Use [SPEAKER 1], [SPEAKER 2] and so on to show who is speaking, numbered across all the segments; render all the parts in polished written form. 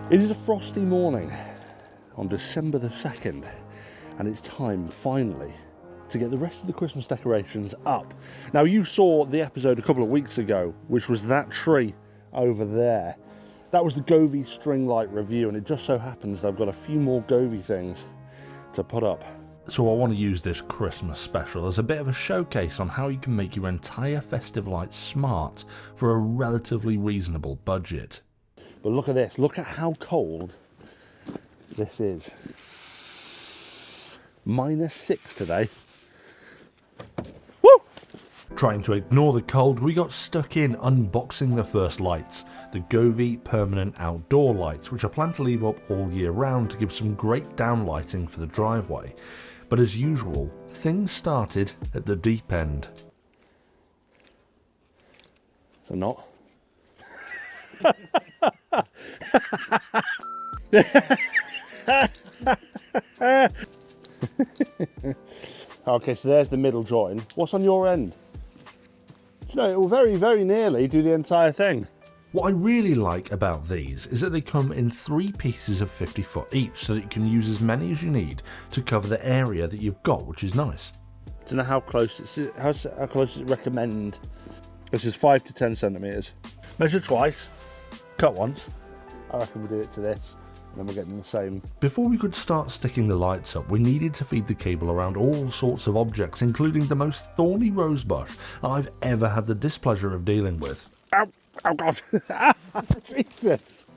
[SPEAKER 1] It is a frosty morning on December the 2nd, and it's time, finally, to get the rest of the Christmas decorations up. Now, you saw the episode a couple of weeks ago, which was that tree over there. That was the Govee string light review, and it just so happens that I've got a few more Govee things to put up. So I want to use this Christmas special as a bit of a showcase on how you can make your entire festive lights smart for a relatively reasonable budget. But look at this, look at how cold this is. -6 today. Woo! Trying to ignore the cold, we got stuck in unboxing the first lights, the Govee permanent outdoor lights, which I plan to leave up all year round to give some great downlighting for the driveway. But as usual, things started at the deep end. So not. Okay, so there's the middle join. What's on your end? You know, it will very, very nearly do the entire thing. What I really like about these is that they come in 3 pieces of 50 foot each, so that you can use as many as you need to cover the area that you've got, which is nice. I don't know how close it's, how close does it recommend? This is 5 to 10 centimetres. Measure twice, cut once. I reckon we'll do it to this, and then we're getting the same. Before we could start sticking the lights up, we needed to feed the cable around all sorts of objects, including the most thorny rosebush I've ever had the displeasure of dealing with. Ow! Oh God! Jesus!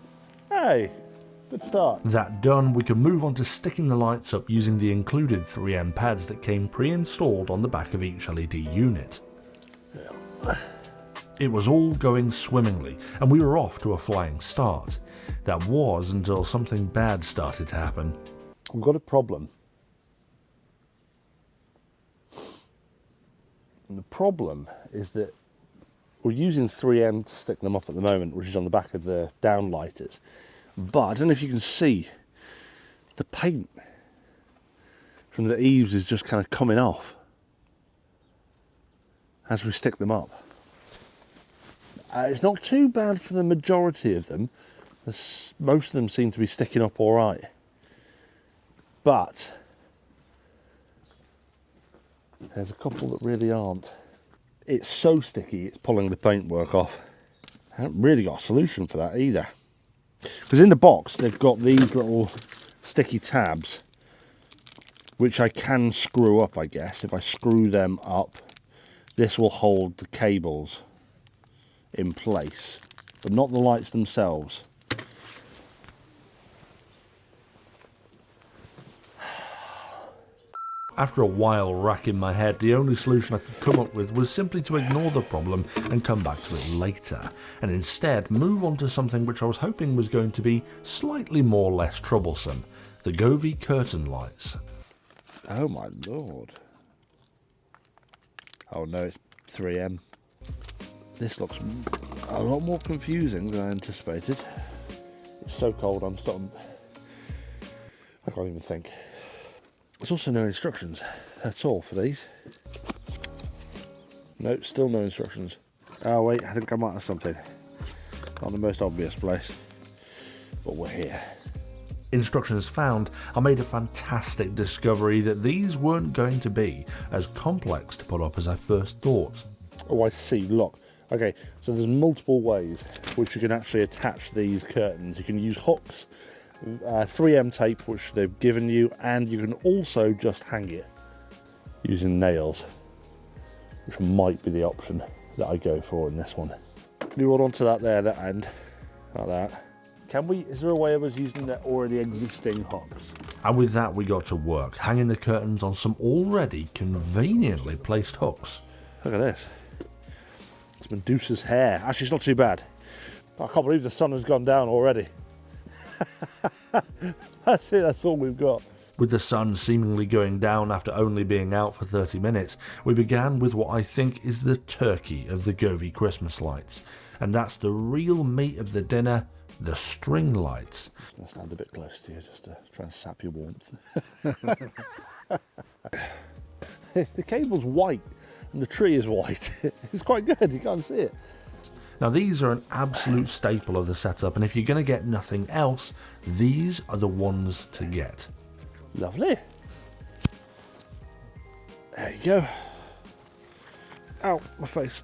[SPEAKER 1] Hey, good start. That done, we can move on to sticking the lights up using the included 3M pads that came pre-installed on the back of each LED unit. It was all going swimmingly, and we were off to a flying start. That was until something bad started to happen. We've got a problem. And the problem is that we're using 3M to stick them up at the moment, which is on the back of the downlighters. But I don't know if you can see, the paint from the eaves is just kind of coming off as we stick them up. It's not too bad for the majority of them. Most of them seem to be sticking up all right. But there's a couple that really aren't. It's so sticky, it's pulling the paintwork off. I haven't really got a solution for that either. Because in the box, they've got these little sticky tabs, which I can screw up, I guess. If I screw them up, this will hold the cables in place, but not the lights themselves. After a while racking my head, the only solution I could come up with was simply to ignore the problem and come back to it later, and instead move on to something which I was hoping was going to be slightly more less troublesome, the Govee curtain lights. Oh my lord. Oh no, it's 3M. This looks a lot more confusing than I anticipated. It's so cold, I can't even think. There's also no instructions, that's all for these. No, still no instructions. Oh wait, I think I might have something. Not the most obvious place, but we're here. Instructions found, I made a fantastic discovery that these weren't going to be as complex to put up as I first thought. Oh, I see, look. Okay, so there's multiple ways which you can actually attach these curtains. You can use hooks, 3M tape which they've given you, and you can also just hang it using nails, which might be the option that I go for in this one. You hold on to that there, that end, like that. Can we, is there a way of us using the already existing hooks? And with that we got to work, hanging the curtains on some already conveniently placed hooks. Look at this. It's Medusa's hair. Actually, it's not too bad. I can't believe the sun has gone down already. That's it, that's all we've got. With the sun seemingly going down after only being out for 30 minutes, we began with what I think is the turkey of the Govee Christmas lights. And that's the real meat of the dinner, the string lights. I'm going to stand a bit close to you just to try and sap your warmth. The cable's white and the tree is white. It's quite good, you can't see it. Now these are an absolute staple of the setup, and if you're going to get nothing else, these are the ones to get. Lovely. There you go. Ow, my face.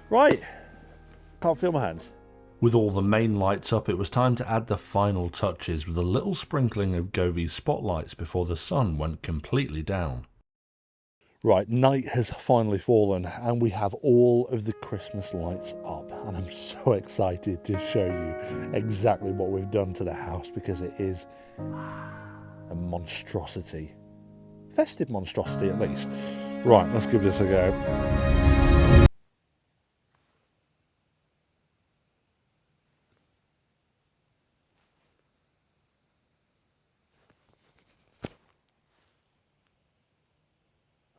[SPEAKER 1] Right. Can't feel my hands. With all the main lights up, it was time to add the final touches with a little sprinkling of Govee Spotlights before the sun went completely down. Right, night has finally fallen and we have all of the Christmas lights up, and I'm so excited to show you exactly what we've done to the house because it is a monstrosity. Festive monstrosity at least. Right, let's give this a go.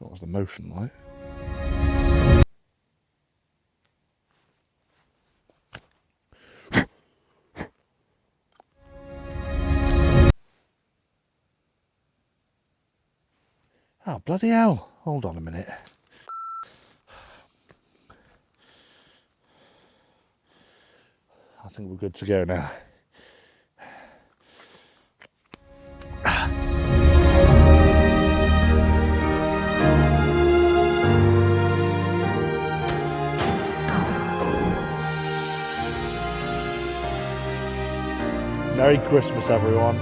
[SPEAKER 1] That was the motion light. Oh, bloody hell. Hold on a minute. I think we're good to go now. Merry Christmas, everyone.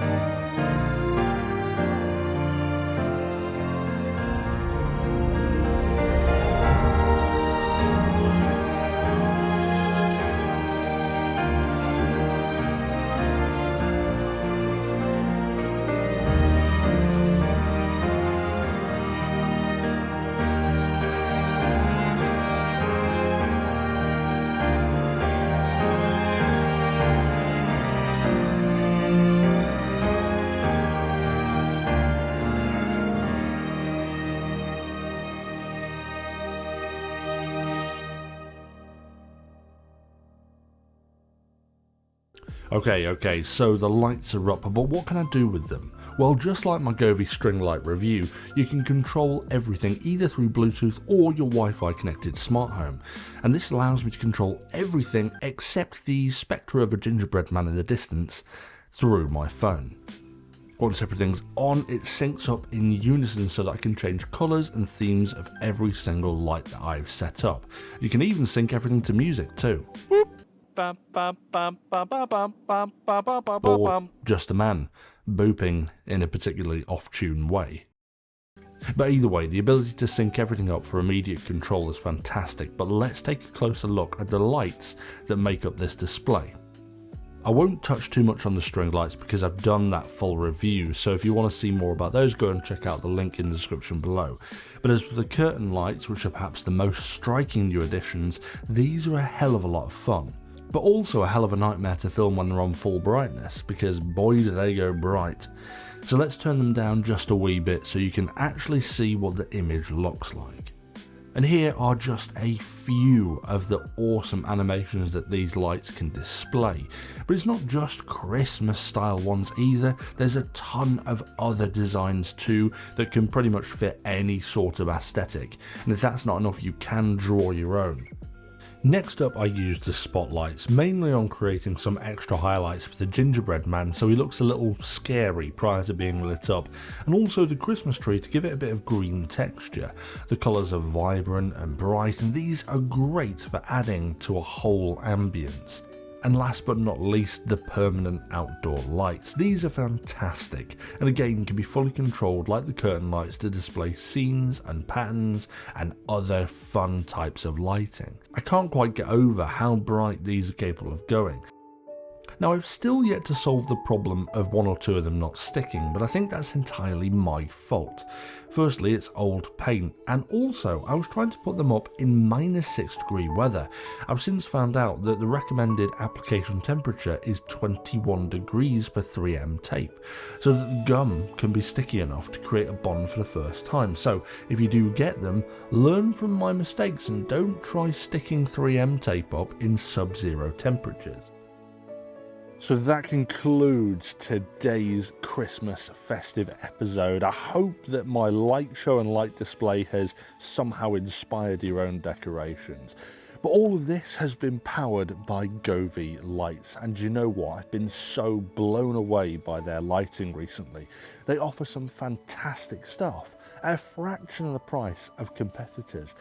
[SPEAKER 1] Okay, so the lights are up, but what can I do with them? Well, just like my Govee string light review, you can control everything either through Bluetooth or your Wi-Fi connected smart home, and this allows me to control everything except the spectre of a gingerbread man in the distance through my phone. Once everything's on, it syncs up in unison so that I can change colours and themes of every single light that I've set up. You can even sync everything to music too. Or just a man booping in a particularly off-tune way. But either way, the ability to sync everything up for immediate control is fantastic, but let's take a closer look at the lights that make up this display. I won't touch too much on the string lights because I've done that full review, so if you want to see more about those, go and check out the link in the description below. But as for the curtain lights, which are perhaps the most striking new additions, these are a hell of a lot of fun. But also a hell of a nightmare to film when they're on full brightness, because boy do they go bright. So let's turn them down just a wee bit so you can actually see what the image looks like. And here are just a few of the awesome animations that these lights can display. But it's not just Christmas style ones either, there's a ton of other designs too that can pretty much fit any sort of aesthetic. And if that's not enough, you can draw your own. Next up, I used the spotlights, mainly on creating some extra highlights for the gingerbread man so he looks a little scary prior to being lit up, and also the Christmas tree to give it a bit of green texture. The colours are vibrant and bright, and these are great for adding to a whole ambience. And last but not least, the permanent outdoor lights. These are fantastic, and again can be fully controlled like the curtain lights to display scenes and patterns and other fun types of lighting. I can't quite get over how bright these are capable of going. Now, I've still yet to solve the problem of one or two of them not sticking, but I think that's entirely my fault. Firstly, it's old paint, and also I was trying to put them up in -6-degree weather. I've since found out that the recommended application temperature is 21 degrees for 3M tape, so that the gum can be sticky enough to create a bond for the first time. So if you do get them, learn from my mistakes and don't try sticking 3M tape up in sub-zero temperatures. So that concludes today's Christmas festive episode. I hope that my light show and light display has somehow inspired your own decorations. But all of this has been powered by Govee lights, and you know what? I've been so blown away by their lighting recently. They offer some fantastic stuff at a fraction of the price of competitors.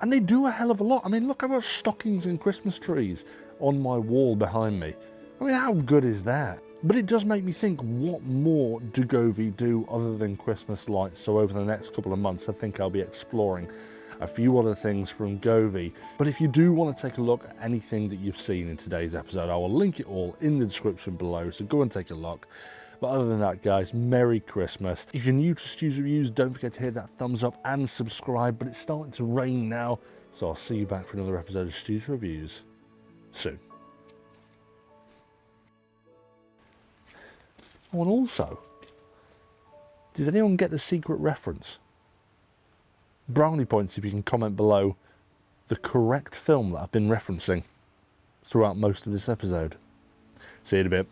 [SPEAKER 1] And they do a hell of a lot. I mean, look, I've got stockings and Christmas trees on my wall behind me. I mean, how good is that? But it does make me think, what more do Govee do other than Christmas lights? So over the next couple of months, I think I'll be exploring a few other things from Govee. But if you do want to take a look at anything that you've seen in today's episode, I will link it all in the description below, so go and take a look. But other than that, guys, Merry Christmas. If you're new to STU'S Reviews, don't forget to hit that thumbs up and subscribe. But it's starting to rain now, so I'll see you back for another episode of STU'S Reviews soon. Oh, and also, did anyone get the secret reference? Brownie points if you can comment below the correct film that I've been referencing throughout most of this episode. See you in a bit.